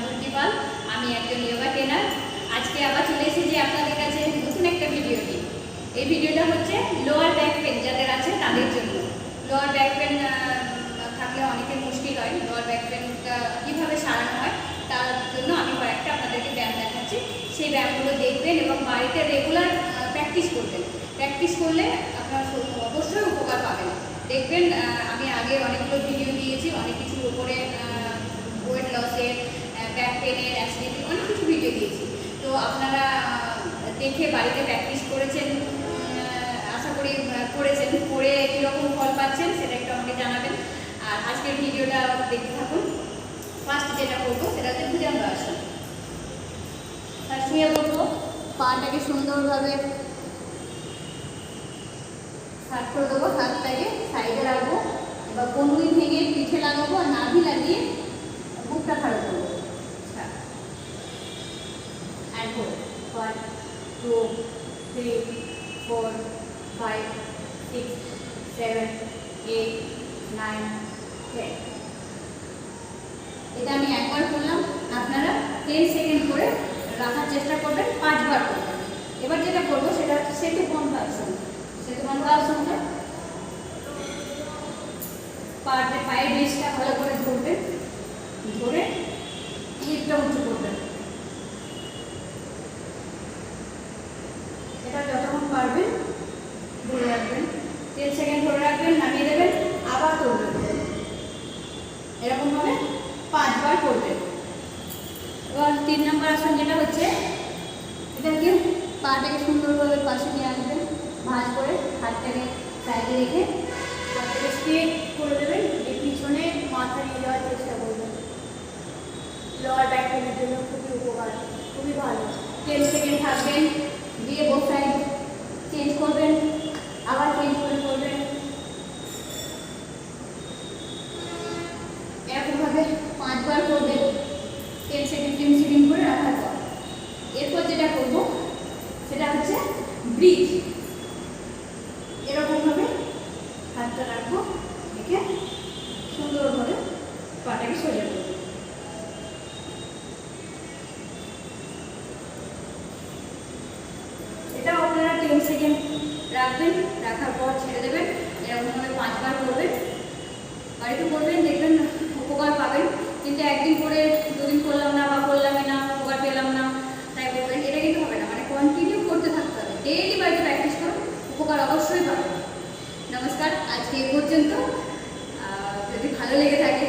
ত্রুটি পাল। আমি একজন যোগা ট্রেনার। আজকে আবার চলে এসেছি আপনাদের কাছে নতুন একটা ভিডিও নিয়ে। এই ভিডিওটা হচ্ছে লোয়ার ব্যাক পেন যাদের আছে তাদের জন্য। লোয়ার ব্যাক পেন থাকলে অনেকের মুশকিল হয়, লোয়ার ব্যাক পেনটা কীভাবে সারানো হয় তার জন্য আমি কয়েকটা আপনাদেরকে ব্যায়াম দেখাচ্ছি। সেই ব্যায়ামগুলো দেখবেন এবং বাড়িতে রেগুলার প্র্যাকটিস করবেন। প্র্যাকটিস করলে আপনার অবশ্যই উপকার পাবেন। দেখবেন আমি আগে অনেকগুলো ভিডিও দিয়েছি অনেক কিছুর উপরে, ওয়েট লসের, ব্যাক পেনের, অ্যাসিডিটি, অনেক কিছু ভিডিও দিয়েছি। তো আপনারা দেখে বাড়িতে প্র্যাকটিস করেছেন, আশা করি করেছেন, করে কীরকম ফল পাচ্ছেন সেটা একটু আমাকে জানাবেন। আর আজকের ভিডিওটা দেখতে থাকুন। ফার্স্ট যেটা করবো সেটা হচ্ছে ভুজঙ্গ আসন। ফার্স্ট শুয়ে বলবো, পাটাকে সুন্দরভাবে সাট করে দেবো, হাতটাকে সাইডে রাখবো, এবার কনুই ভেঙে পিঠে লাগাবো আর নাভি লাগিয়ে বুকটা খাড়ো করবো। And go. 1, 2, 3, 4, 5, 6, 7, 8, 9, 10. এটা আমি একবার করলাম, আপনারা 10 সেকেন্ড করে রাখার চেষ্টা করবেন, 5 বার করবেন। এবার যেটা করবো সেটা হচ্ছে সেতু বন্ধ আসন। সেতু বন্ধ আসনটা পায়ের বেশটা ভালো করে ধরবেন, ধরে হিপটা উঁচু করবেন। এটা যতক্ষণ পারবেন ধরে রাখবেন, 10 সেকেন্ড ধরে রাখবেন, নামিয়ে দেবেন, আবার তুলবেন। এরকমভাবে 5 বার করবেন। এবার 3 নম্বর আসন যেটা হচ্ছে, এটাকে পাটাকে সুন্দরভাবে পাশে নিয়ে আসবেন, ভাঁজ করে হাতটাকে সাইডে রেখে হাতটাকে স্ট্রেট করে দেবেন, এর পিছনে মাথা নিয়ে যাওয়ার চেষ্টা করবেন। লোয়ার ব্যাক পেনের জন্য খুবই উপকার, খুবই ভালো। 10 সেকেন্ড থাকবেন, দিয়ে বোথ সাইড চেঞ্জ করবেন, আবার চেঞ্জ করে করবেন। এরকমভাবে 5 বার করবেন, 10 সেকেন্ড করে রাখার পর। এরপর যেটা করব সেটা হচ্ছে ব্রিজ। এরকমভাবে হাতটা রাখবো, রেখে সুন্দরভাবে পাটাকে সোজা করবো। এটাও আপনারা 10 সেকেন্ড রাখবেন, রাখার পর ছেড়ে দেবেন। এরকমভাবে 5 বার করবেন, বাড়িতে করবেন, দেখবেন উপকার পাবেন। কিন্তু একদিন করে 2 দিন করলাম না বা করলামই না, উপকার পেলাম না তাই করবেন, এটা কিন্তু হবে না। মানে কন্টিনিউ করতে থাকতে হবে, ডেইলি বাড়িতে প্র্যাকটিস করুন, উপকার অবশ্যই পাবেন। নমস্কার, আজকে এই পর্যন্ত। যদি ভালো লেগে থাকে